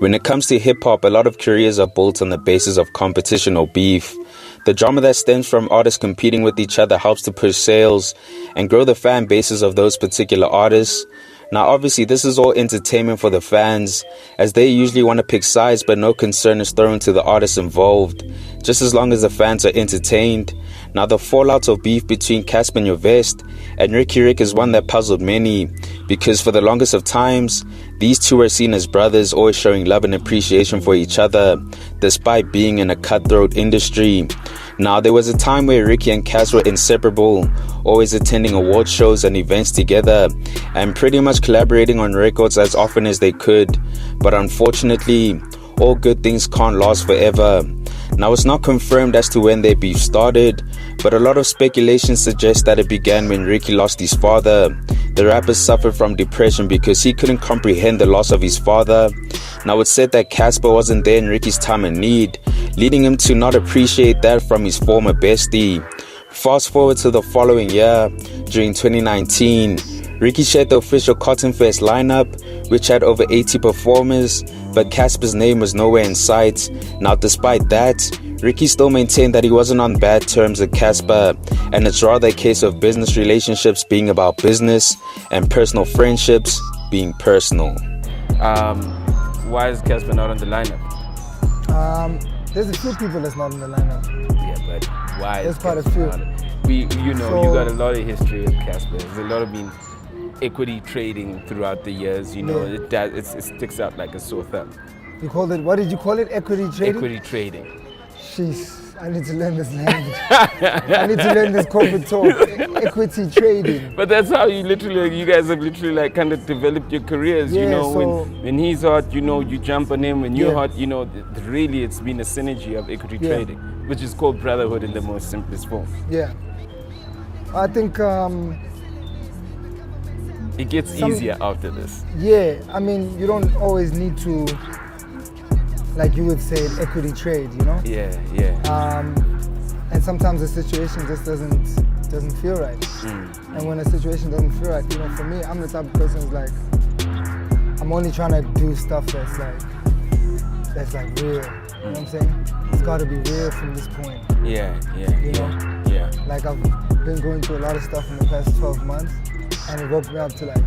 When it comes to hip-hop, a lot of careers are built on the basis of competition or beef. The drama that stems from artists competing with each other helps to push sales and grow the fan bases of those particular artists. Now, obviously, this is all entertainment for the fans, as they usually want to pick sides, but no concern is thrown to the artists involved, just as long as the fans are entertained. Now, the fallout of beef between Cassper and Nyovest and Riky is one that puzzled many, because for the longest of times, these two were seen as brothers, always showing love and appreciation for each other, despite being in a cutthroat industry. Now, there was a time where Riky and Cass were inseparable, always attending award shows and events together, and pretty much collaborating on records as often as they could. But unfortunately, all good things can't last forever. Now, it's not confirmed as to when their beef started, but a lot of speculation suggests that it began when Riky lost his father. The rapper suffered from depression because he couldn't comprehend the loss of his father. Now, it's said that Cassper wasn't there in Riky's time of need, leading him to not appreciate that from his former bestie. Fast forward to the following year, during 2019, Riky shared the official Cotton Fest lineup, which had over 80 performers, but Cassper's name was nowhere in sight. Now, despite that, Riky still maintained that he wasn't on bad terms with Cassper, and it's rather a case of business relationships being about business and personal friendships being personal. Why is Cassper not on the lineup? There's a few people that's not in the lineup. Yeah, but why? There's quite a few. You got a lot of history with Cassper. There's a lot of equity trading throughout the years. It sticks out like a sore thumb. You called it, what did you call it? Equity trading? Equity trading. Jeez, I need to learn this language. I need to learn this corporate talk. Equity trading. But that's how you guys have literally like kind of developed your careers. Yeah, when he's hot, you jump on him. When you're hot, really it's been a synergy of equity trading, which is called brotherhood in the most simplest form. Yeah. I think it gets easier after this. Yeah, I mean, you don't always need to, like you would say, equity trade, Yeah. And sometimes the situation just doesn't feel right. And when a situation doesn't feel right, for me, I'm the type of person who's like, I'm only trying to do stuff that's like real. You know what I'm saying? It's got to be real from this point. Yeah. Like I've been going through a lot of stuff in the past 12 months, and it woke me up to like,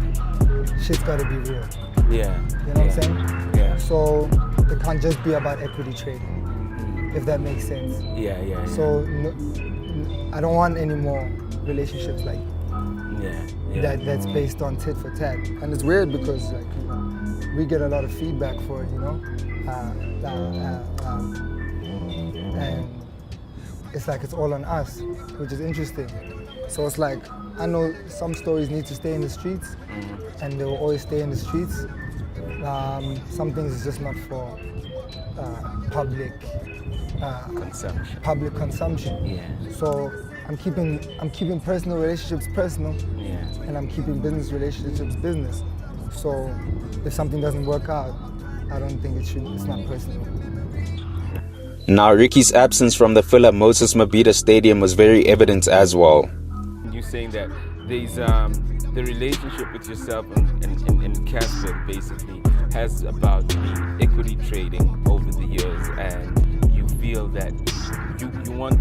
shit's got to be real. Yeah. You know what I'm saying? Yeah. So it can't just be about equity trading, if that makes sense. Yeah. So I don't want any more relationships like that's based on tit for tat. And it's weird because we get a lot of feedback for it, and it's like it's all on us, which is interesting. So it's like, I know some stories need to stay in the streets, and they will always stay in the streets. Some things is just not for public consumption. Yeah. So I'm keeping personal relationships personal, and I'm keeping business relationships business. So if something doesn't work out, I don't think it's not personal. Now, Riky's absence from the Philip Moses Mabhida Stadium was very evident as well. You're saying that there's the relationship with yourself and Cassper basically has about being equity trading over the years, and you feel that you want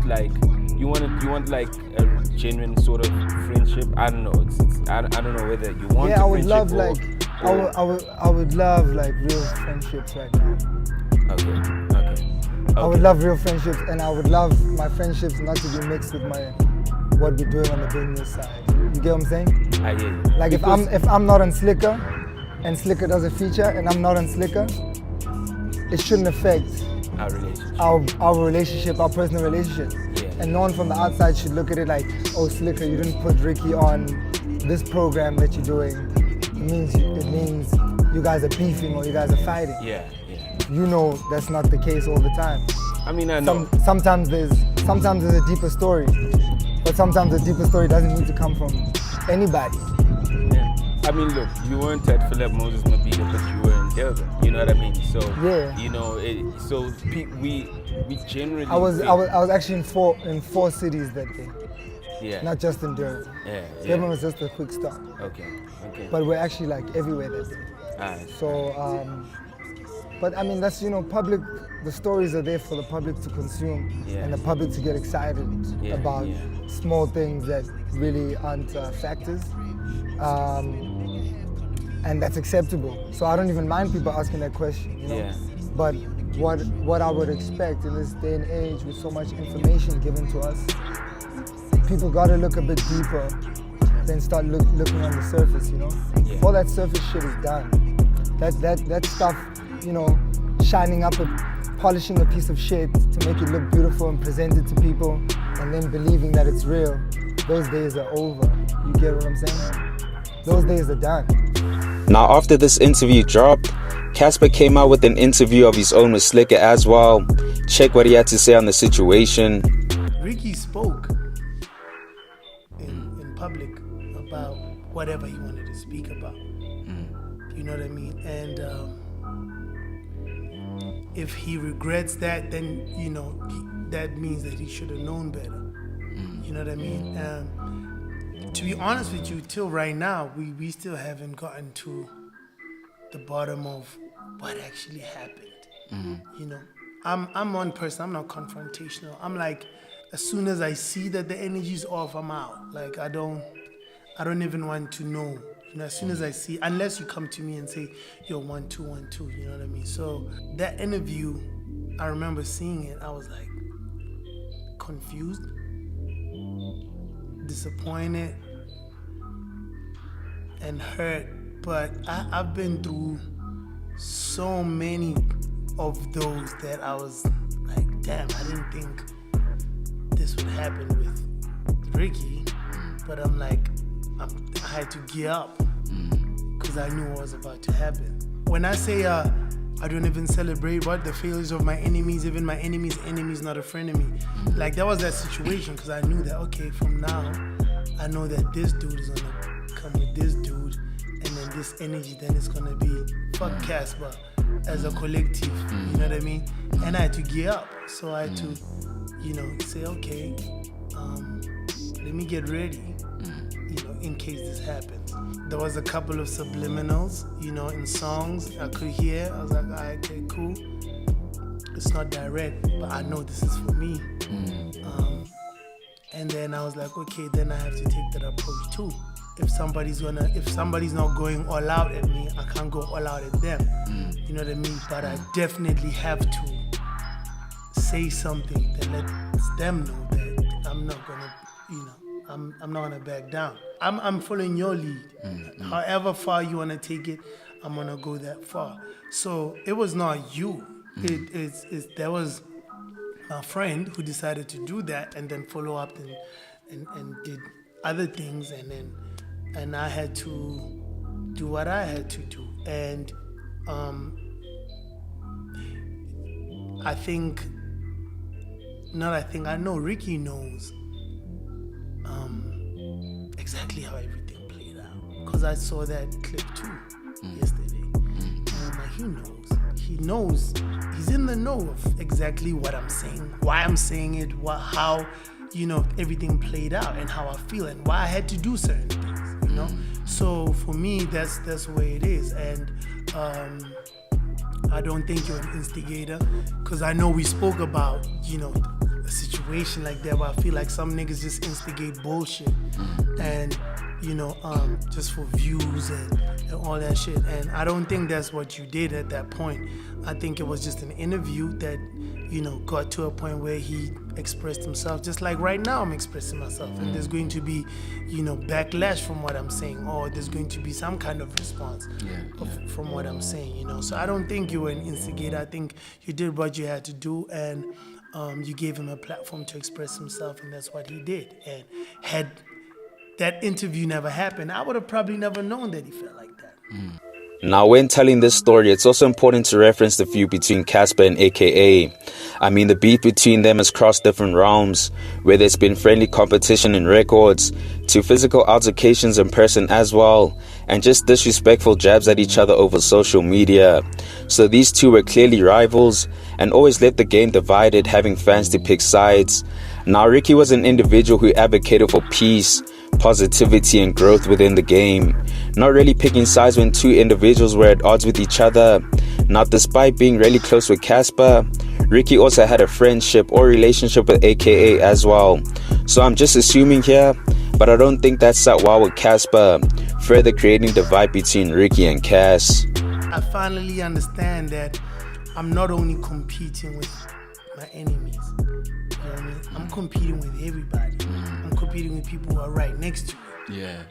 a genuine sort of friendship. I don't know. I don't know whether you want. Yeah, I would love I would love real friendships right now. Okay. I would love real friendships, and I would love my friendships not to be mixed with what we're doing on the business side. You get what I'm saying? I hear you. Like if I'm not on Slicker, and Slicker does a feature, and I'm not on Slicker, it shouldn't affect our relationship, our personal relationship. Yeah. And no one from the outside should look at it like, oh, Slicker, you didn't put Riky on this program that you're doing. It means you guys are beefing or you guys are fighting. Yeah. That's not the case all the time. I mean, I know. Sometimes there's a deeper story, but sometimes the deeper story doesn't need to come from anybody. Yeah. I mean, look, you weren't at Philip Moses Mabhida, but you were in Durban. You know what I mean? So we generally. I was actually in four cities that day. Yeah. Not just in Durban. Yeah. Durban was just a quick stop. Okay. But we're actually everywhere that day. Alright. So But I mean, that's, public, the stories are there for the public to consume and the public to get excited about small things that really aren't factors. And that's acceptable. So I don't even mind people asking that question, But what I would expect in this day and age with so much information given to us, people gotta look a bit deeper than start looking on the surface, All that surface shit is done. That stuff, shining up, polishing a piece of shit to make it look beautiful and present it to people and then believing that it's real, those days are over. You get what I'm saying? Those days are done. Now, after this interview dropped, Cassper came out with an interview of his own with Slicker as well. Check what he had to say on the situation. Riky spoke in public about whatever he wanted to speak about. You know what I mean? And if he regrets that, then, that means that he should have known better. You know what I mean? To be honest with you, till right now, we still haven't gotten to the bottom of what actually happened. I'm one person, I'm not confrontational. I'm like, as soon as I see that the energy's off, I'm out. Like, I don't even want to know. As soon as I see, unless you come to me and say, yo, 1, 2, 1, 2, you know what I mean? So that interview, I remember seeing it, I was like, confused, disappointed, and hurt. But I've been through so many of those that I was like, damn, I didn't think this would happen with Riky. But I'm like, I had to gear up because I knew what was about to happen. When I say I don't even celebrate the failures of my enemies, even my enemy's enemy is not a friend of me. Like, that was that situation, because I knew that, okay, from now, I know that this dude is gonna come with this dude, and then this energy, then it's gonna be fuck Cassper as a collective, you know what I mean? And I had to gear up, so I had to, say, okay, let me get ready, in case this happens. There was a couple of subliminals, in songs I could hear. I was like, all right, okay, cool. It's not direct, but I know this is for me. And then I was like, okay, then I have to take that approach too. If somebody's not going all out at me, I can't go all out at them. You know what I mean? But I definitely have to say something that lets them know that I'm not gonna, I'm not gonna back down. I'm following your lead. However far you wanna take it, I'm gonna go that far. So it was not you. There was my friend who decided to do that and then follow up and did other things, and I had to do what I had to do. And I know Riky knows exactly how everything played out, because I saw that clip too yesterday. And I'm like, he knows, he's in the know of exactly what I'm saying, why I'm saying it, how everything played out, and how I feel, and why I had to do certain things, So for me, that's the way it is. And I don't think you're an instigator, because I know we spoke about a situation like that where I feel like some niggas just instigate bullshit and just for views and all that shit. And I don't think that's what you did at that point. I think it was just an interview that got to a point where he expressed himself, just like right now I'm expressing myself, and there's going to be backlash from what I'm saying, or there's going to be some kind of response from what I'm saying. So I don't think you were an instigator. I think you did what you had to do, and you gave him a platform to express himself, and that's what he did. And had that interview never happened, I would have probably never known that he felt like that. Now, when telling this story, it's also important to reference the feud between Cassper and AKA. I mean, the beef between them has crossed different realms, where there's been friendly competition in records, to physical altercations in person as well, and just disrespectful jabs at each other over social media. So these two were clearly rivals, and always left the game divided, having fans to pick sides. Now, Riky was an individual who advocated for peace, positivity and growth within the game. Not really picking sides when two individuals were at odds with each other. Now, despite being really close with Cassper, Riky also had a friendship or relationship with AKA as well. So I'm just assuming here, but I don't think that sat well with Cassper, further creating divide between Riky and Cass. I finally understand that I'm not only competing with my enemies. You know what I mean? I'm competing with everybody. I'm competing with people who are right next to me.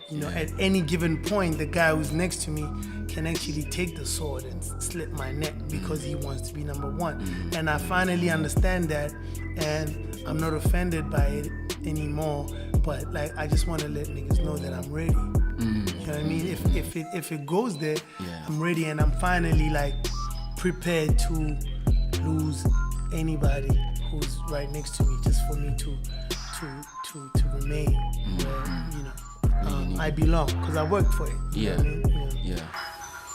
You know, at any given point, the guy who's next to me can actually take the sword and slit my neck because he wants to be number one. And I finally understand that, and I'm not offended by it anymore. But like, I just want to let niggas know that I'm ready. You know what I mean? If it goes there, I'm ready, and I'm finally like prepared to lose anybody who's right next to me, just for me to remain where, you know, I belong, because I worked for it. You know what I mean?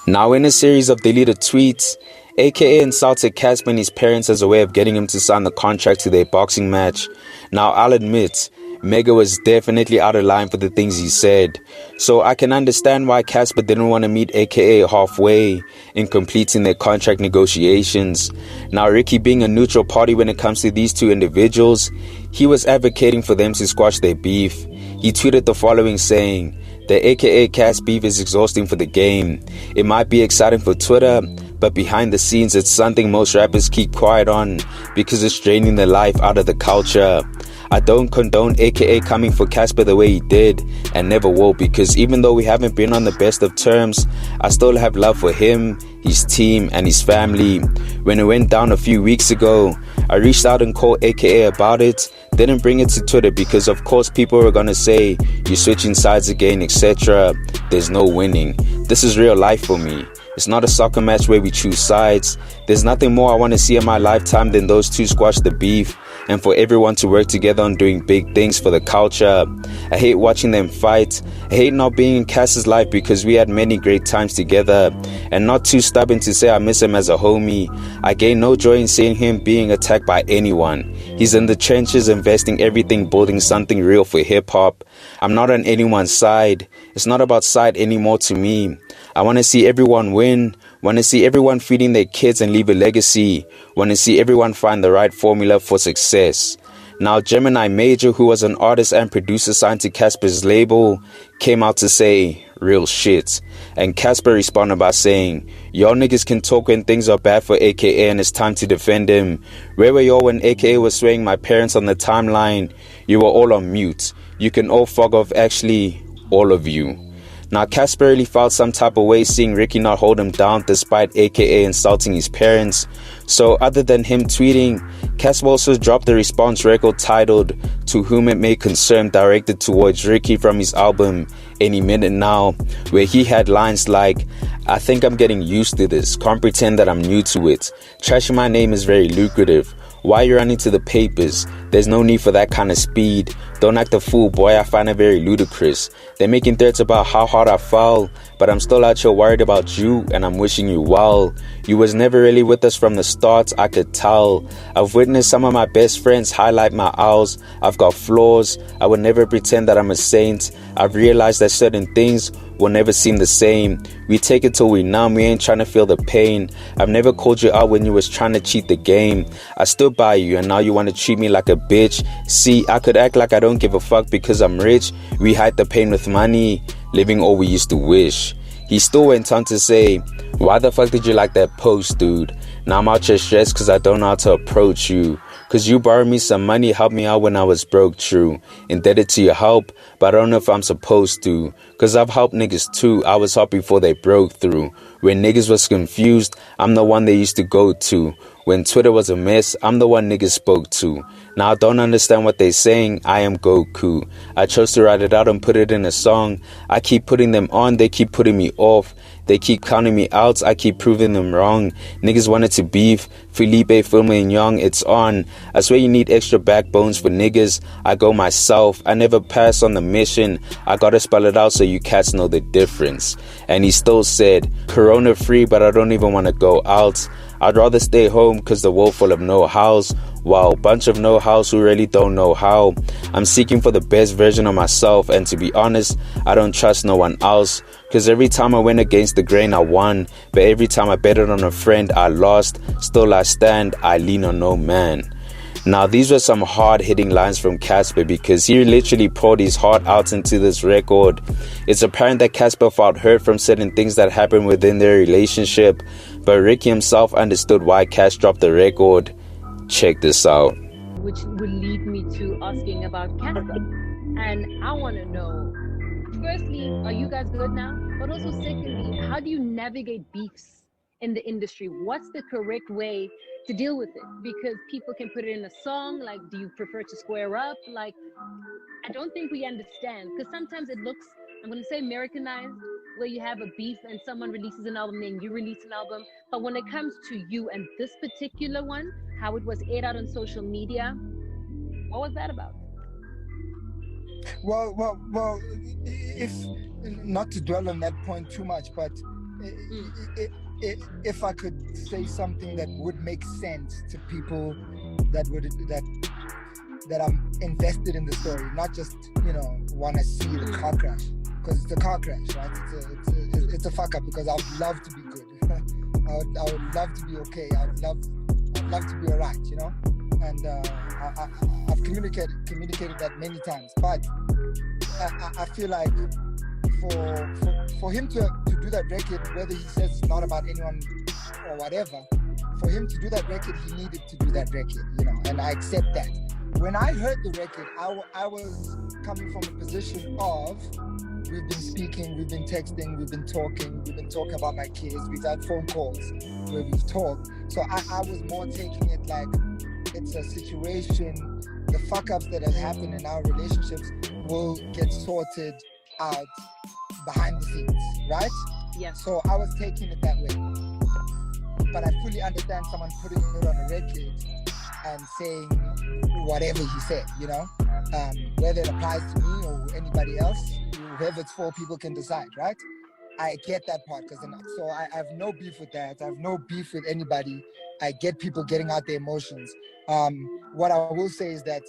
Now, in a series of deleted tweets, AKA insulted Cassper and his parents as a way of getting him to sign the contract to their boxing match. Now, I'll admit, Mega was definitely out of line for the things he said. So I can understand why Cassper didn't want to meet AKA halfway in completing their contract negotiations. Now, Riky, being a neutral party when it comes to these two individuals, he was advocating for them to squash their beef. He tweeted the following saying, "The AKA Cass beef is exhausting for the game. It might be exciting for Twitter, but behind the scenes it's something most rappers keep quiet on because it's draining the life out of the culture. I don't condone AKA coming for Cassper the way he did, and never will, because even though we haven't been on the best of terms, I still have love for him, his team, and his family. When it went down a few weeks ago, I reached out and called AKA about it, didn't bring it to Twitter because of course people were gonna say, you're switching sides again, etc. There's no winning. This is real life for me. It's not a soccer match where we choose sides. There's nothing more I want to see in my lifetime than those two squash the beef, and for everyone to work together on doing big things for the culture. I hate watching them fight. I hate not being in Cass's life because we had many great times together, and not too stubborn to say I miss him as a homie. I gain no joy in seeing him being attacked by anyone. He's in the trenches, investing everything, building something real for hip-hop. I'm not on anyone's side. It's not about side anymore to me. I want to see everyone win, want to see everyone feeding their kids and leave a legacy, want to see everyone find the right formula for success." Now, Gemini Major, who was an artist and producer signed to Cassper's label, came out to say, real shit. And Cassper responded by saying, "Y'all niggas can talk when things are bad for AKA and it's time to defend him. Where were y'all when AKA was swaying my parents on the timeline? You were all on mute. You can all fuck off, actually, all of you." Now, Cassper really felt some type of way seeing Riky not hold him down despite AKA insulting his parents. So other than him tweeting, Cassper also dropped a response record titled "To Whom It May Concern," directed towards Riky from his album Any Minute Now, where he had lines like, "I think I'm getting used to this, can't pretend that I'm new to it. Trashing my name is very lucrative. Why you running to the papers? There's no need for that kind of speed. Don't act a fool, boy, I find it very ludicrous. They're making threats about how hard I fall, but I'm still out here worried about you, and I'm wishing you well. You was never really with us from the start, I could tell. I've witnessed some of my best friends highlight my owls. I've got flaws. I would never pretend that I'm a saint. I've realized that certain things will never seem the same. We take it till we numb, we ain't trying to feel the pain. I've never called you out when you was trying to cheat the game. I stood by you and now you want to treat me like a bitch. See, I could act like I don't give a fuck because I'm rich. We hide the pain with money, living all we used to wish." He still went on to say, "Why the fuck did you like that post, dude? Now I'm out here stressed cause I don't know how to approach you. Cause you borrowed me some money, helped me out when I was broke, true. Indebted to your help, but I don't know if I'm supposed to. Cause I've helped niggas too, I was helped before they broke through. When niggas was confused, I'm the one they used to go to. When Twitter was a mess, I'm the one niggas spoke to. Now I don't understand what they saying, I am Goku. I chose to write it out and put it in a song. I keep putting them on, they keep putting me off. They keep counting me out, I keep proving them wrong. Niggas wanted to beef, Felipe, Filma, and Young, it's on. I swear you need extra backbones for niggas. I go myself, I never pass on the mission. I gotta spell it out so you cats know the difference." And he still said, "Corona free, but I don't even wanna go out. I'd rather stay home cause the world full of know-hows. Wow, bunch of know-hows who really don't know how. I'm seeking for the best version of myself, and to be honest, I don't trust no one else. Cause every time I went against the grain I won, but every time I betted on a friend I lost. Still I stand, I lean on no man. Now these were some hard-hitting lines from Cassper, because he literally poured his heart out into this record. It's apparent that Cassper felt hurt from certain things that happened within their relationship, but Riky himself understood why Cass dropped the record. Check this out. Which will lead me to asking about Cassper. And I want to know, firstly, are you guys good now? But also secondly, how do you navigate beefs in the industry? What's the correct way to deal with it? Because people can put it in a song, like, do you prefer to square up? Like, I don't think we understand, because sometimes it looks, I'm going to say Americanized, where you have a beef and someone releases an album, then you release an album. But when it comes to you and this particular one, how it was aired out on social media, what was that about? Well, if not to dwell on that point too much, but if I could say something that would make sense to people that I'm invested in the story, not just want to see the car crash, because it's a car crash, right? It's a fuck up, because I would love to be good. I would love to be okay. I'd love to be alright, and I've communicated that many times, but I feel like for him to do that record, whether he says it's not about anyone or whatever, for him to do that record, he needed to do that record, and I accept that. When I heard the record, I was coming from a position of, we've been speaking, we've been texting, we've been talking about my kids, we've had phone calls where we've talked. So I was more taking it like it's a situation, the fuck-ups that have happened in our relationships will get sorted out behind the scenes, right? Yeah. So I was taking it that way. But I fully understand someone putting it on a record and saying whatever he said, whether it applies to me or anybody else, whoever it's for, people can decide, right? I get that part, so I have no beef with that. I have no beef with anybody. I get people getting out their emotions. What I will say is that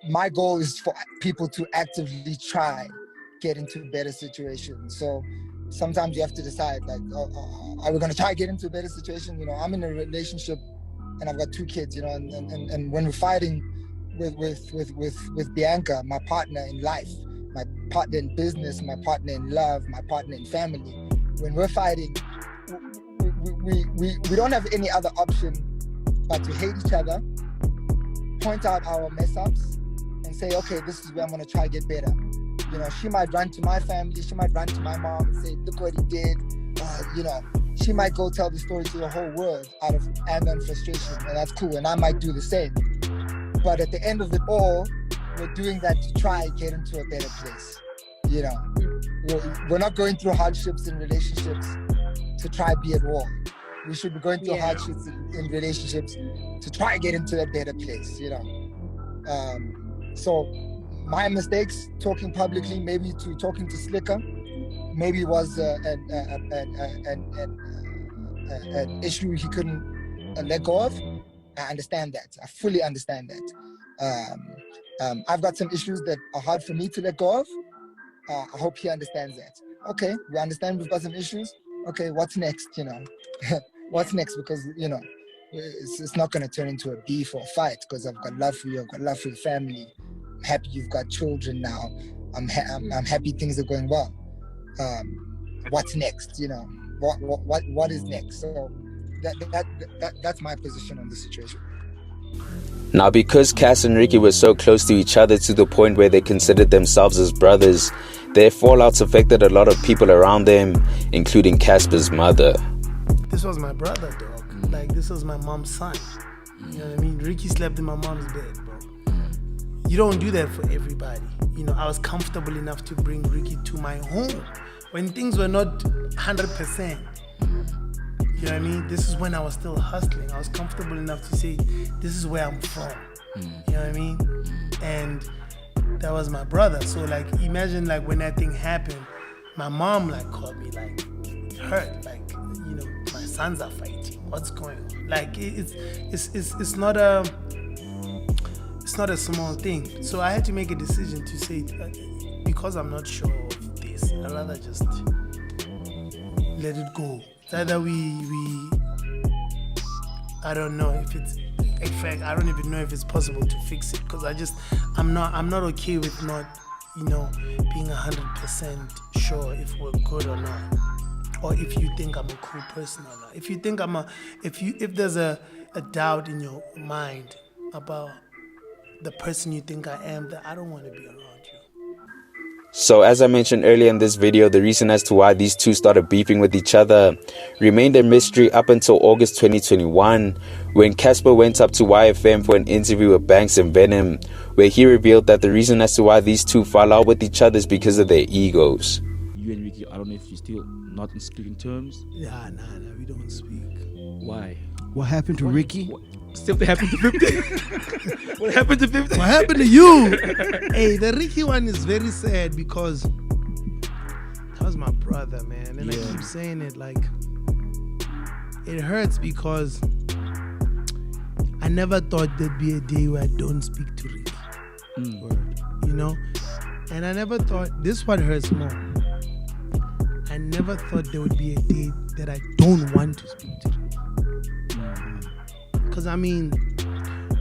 my goal is for people to actively try get into better situations. So sometimes you have to decide, like, are we going to try to get into a better situation? I'm in a relationship and I've got 2 kids, and when we're fighting with Bianca, my partner in life, my partner in business, my partner in love, my partner in family, when we're fighting, we don't have any other option but to hate each other, point out our mess ups, and say, okay, this is where I'm going to try to get better. She might run to my family, she might run to my mom and say, look what he did. She might go tell the story to the whole world out of anger and frustration, and that's cool, and I might do the same. But at the end of it all, we're doing that to try and get into a better place. We're not going through hardships in relationships to try be at war. We should be going through hardships in relationships to try and get into a better place, So my mistakes, talking publicly, maybe to talking to Slicker, maybe was an issue he couldn't let go of. I understand that. I fully understand that. I've got some issues that are hard for me to let go of. I hope he understands that. Okay, we understand we've got some issues. Okay, what's next, What's next? Because, it's not going to turn into a beef or a fight, because I've got love for you. I've got love for your family. I'm happy you've got children now. I'm happy things are going well. What's next? What is next? So that's my position on the situation. Now, because Cass and Riky were so close to each other to the point where they considered themselves as brothers, their fallouts affected a lot of people around them, including Cassper's mother. This was my brother, dog. Like, this was my mom's son. You know what I mean? Riky slept in my mom's bed, bro. You don't do that for everybody. I was comfortable enough to bring Riky to my home when things were not 100%. You know what I mean? This is when I was still hustling. I was comfortable enough to say, this is where I'm from. You know what I mean? And that was my brother. So, like, imagine, like, when that thing happened, my mom, like, called me, like, hurt. Like, my sons are fighting. What's going on? Like it's not a small thing. So I had to make a decision to say, because I'm not sure of this, I'd rather just let it go. It's either I don't know if it's, in fact, I don't even know if it's possible to fix it, because I'm not okay with not, being 100% sure if we're good or not, or if you think I'm a cool person or not. If you think if there's a doubt in your mind about the person you think I am, that I don't want to be around you. So as I mentioned earlier in this video, the reason as to why these two started beefing with each other remained a mystery up until August 2021, when Cassper went up to YFM for an interview with Banks and Venom, where he revealed that the reason as to why these two fall out with each other is because of their egos. You and Riky, I don't know if you're still not in speaking terms. Nah, we don't speak. Why? What happened to Riky? Something happened to 50. What happened to 50? What happened to you? Hey, the Riky one is very sad, because that was my brother, man. And I keep saying it, like, it hurts because I never thought there'd be a day where I don't speak to Riky. And I never thought, this is what hurts more. I never thought there would be a day that I don't want to speak to Riky. Because I mean,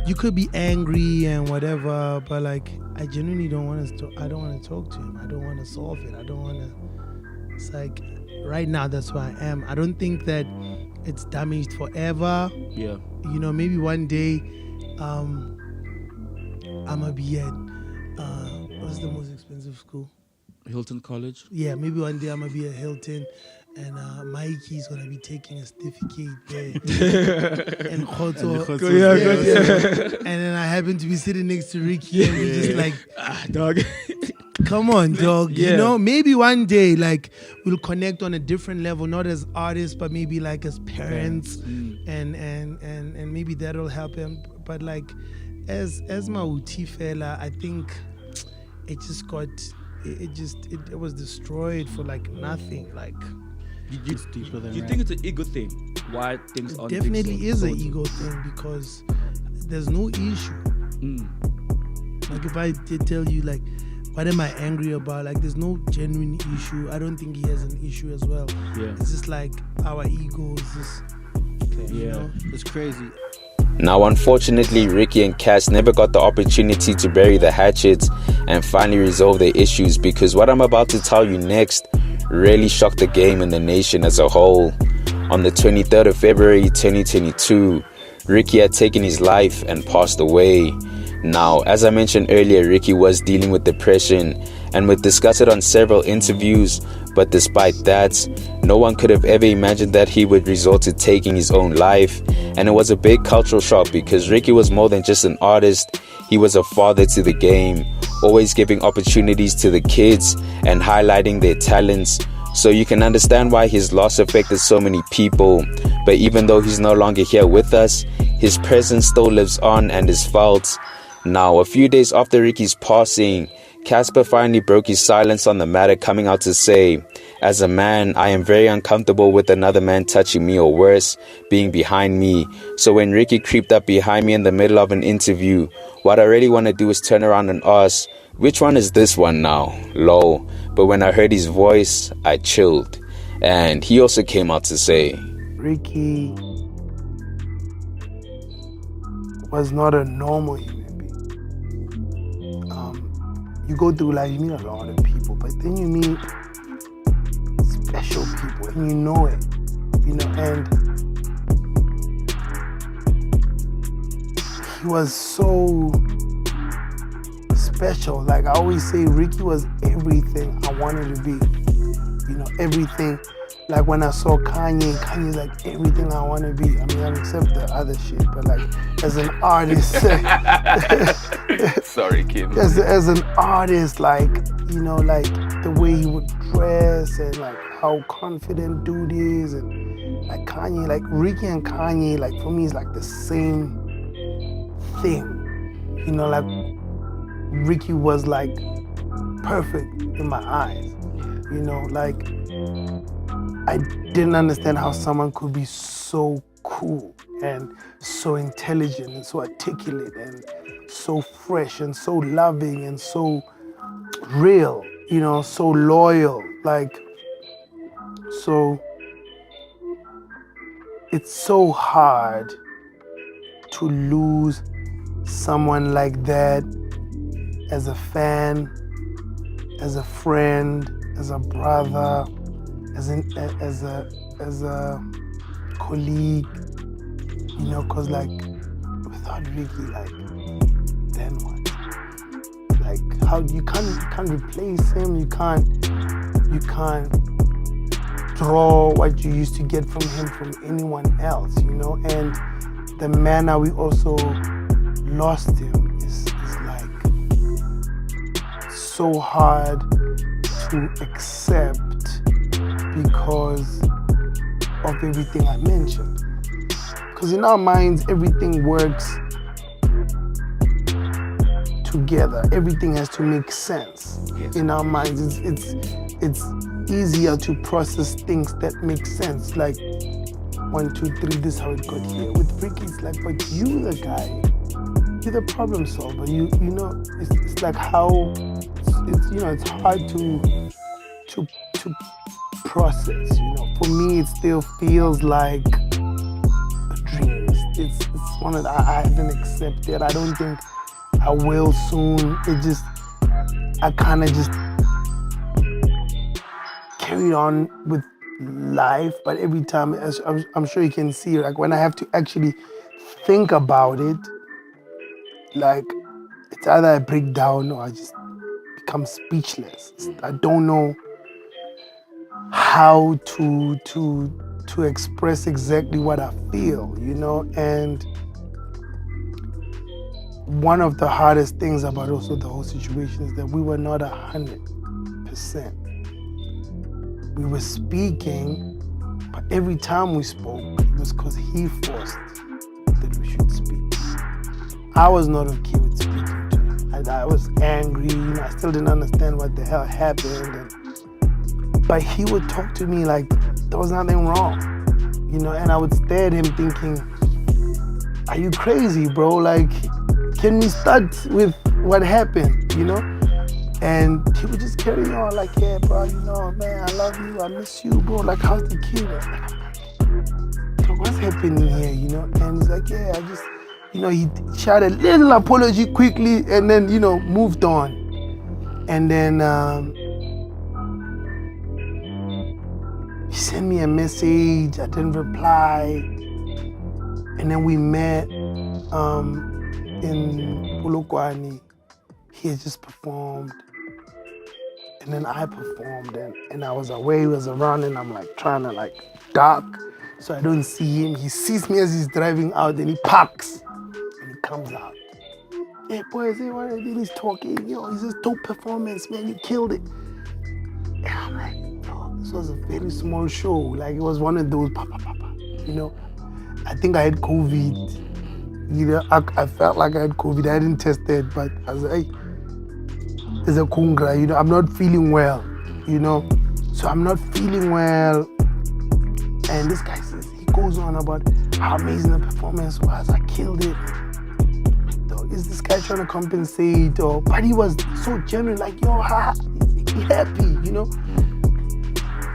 you could be angry and whatever, but like, I genuinely don't want to. I don't want to talk to him. I don't want to solve it. I don't want to. It's like, right now, that's where I am. I don't think that it's damaged forever. Yeah. Maybe one day, I'm gonna be at what's the most expensive school? Hilton College. Yeah, maybe one day I'm gonna be at Hilton, and Mikey's gonna be taking a certificate there. And Khoto. And then I happen to be sitting next to Riky, and we're just like, dog. Come on, dog. Maybe one day, like, we'll connect on a different level, not as artists, but maybe like as parents, and maybe that'll help him. But like, as Mauti fella, I think it just got. It was destroyed for like nothing. Like, you think it's an ego thing? Why things aren't definitely is an ego thing, because there's no issue. Like, if I did tell you, like, what am I angry about? Like, there's no genuine issue. I don't think he has an issue as well. Yeah. It's just like our egos. It's crazy. Now, unfortunately, Riky and Cass never got the opportunity to bury the hatchets and finally resolve their issues, because what I'm about to tell you next really shocked the game and the nation as a whole. On the 23rd of February 2022, Riky had taken his life and passed away. Now, as I mentioned earlier, Riky was dealing with depression and would discuss it on several interviews, but despite that, no one could have ever imagined that he would resort to taking his own life. And it was a big cultural shock, because Riky was more than just an artist. He was a father to the game, always giving opportunities to the kids and highlighting their talents. So you can understand why his loss affected so many people. But even though he's no longer here with us, his presence still lives on and is felt. Now, a few days after Riky's passing, Cassper finally broke his silence on the matter, coming out to say, "As a man, I am very uncomfortable with another man touching me, or worse, being behind me. So when Riky creeped up behind me in the middle of an interview, what I really want to do is turn around and ask, which one is this one now? Lol. But when I heard his voice, I chilled." And he also came out to say, Riky was not a normal human being. You go through life, you meet a lot of people, but then you meet special people, and you know it, and he was so special. Like, I always say, Riky was everything I wanted to be, everything. Like, when I saw Kanye's like everything I want to be. I mean, except the other shit, but like, as an artist, Sorry, Kim. as an artist, like, like the way he would dress, and like how confident dude is, and like Kanye, like Riky and Kanye, like for me, is like the same thing. Like Riky was like perfect in my eyes. Like I didn't understand how someone could be so cool and so intelligent and so articulate and so fresh and so loving and so real, you know, so loyal. Like, so it's so hard to lose someone like that as a fan, as a friend, as a brother, as a colleague, you know, cause like without Riky, like then what? Like how you can't replace him, you can't draw what you used to get from him from anyone else, you know, and the manner we also lost him is like so hard to accept because of everything I mentioned. Because in our minds, everything works together. Everything has to make sense. Yes. In our minds. It's easier to process things that make sense. Like 1, 2, 3, this is how it got here. With Riky, it's like, but you the guy, you're the problem solver. You know, it's like how it's you know, it's hard to process, you know. For me, it still feels like a dream. It's one that I haven't accepted. I don't think I will soon. I kind of just carry on with life, but every time, as I'm sure you can see, like when I have to actually think about it, like it's either I break down or I just become speechless. I don't know how to express exactly what I feel, you know. And one of the hardest things about also the whole situation is that we were not 100%. We were speaking, but every time we spoke, it was because he forced that we should speak. I was not okay with speaking to him. I was angry, you know, I still didn't understand what the hell happened. But he would talk to me like there was nothing wrong, you know, and I would stare at him thinking, are you crazy, bro? Like, can we start with what happened, you know? And he would just carry on like, yeah, bro, you know, man, I love you, I miss you, bro. Like, how's the kid? Like, so what's happening here, you know? And he's like, yeah, I just, you know, he shared a little apology quickly and then, you know, moved on. And then he sent me a message, I didn't reply. And then we met in Polokwane. He had just performed. And then I performed and I was away, he was around, and I'm like trying to like duck so I don't see him. He sees me as he's driving out and he parks and he comes out. Hey boys, hey, what are you? He's talking, you know, he's a dope performance, man, you killed it. And I'm like, bro, this was a very small show. Like it was one of those, you know. I think I had COVID. You know, I felt like I had COVID. I hadn't tested, but I was like, hey, there's a congra, you know, I'm not feeling well, you know. So I'm not feeling well. And this guy says, he goes on about how amazing the performance was. I killed it. Is this guy trying to compensate? But he was so genuine, like, yo, he happy, you know.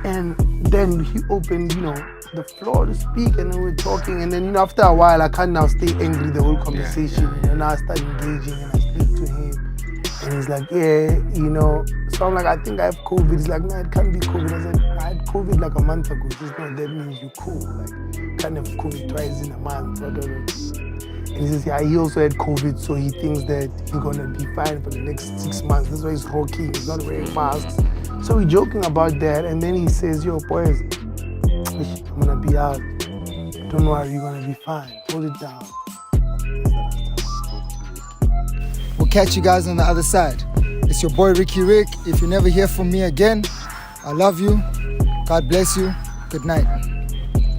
And then he opened, you know, the floor to speak, and then we're talking, and then, you know, after a while, I can't now stay angry the whole conversation. And I start engaging, and I speak to him, and he's like, yeah, you know. So I'm like, I think I have COVID. He's like, no, it can't be COVID. I said, I had COVID like a month ago. He says, no, that means you're cool. Like, you can't have COVID twice in a month. And he says, yeah, he also had COVID, so he thinks that he's gonna be fine for the next 6 months. That's why he's rocking, he's not wearing masks. So we're joking about that, and then he says, yo, boys, I'm gonna be out. Don't worry, you're gonna be fine. Hold it down. We'll catch you guys on the other side. It's your boy Riky Rick. If you never hear from me again, I love you. God bless you. Good night.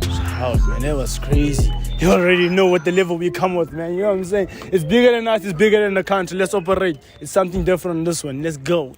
Shout, man, that was crazy. You already know what the level we come with, man. You know what I'm saying? It's bigger than us, it's bigger than the country. Let's operate. It's something different on this one. Let's go.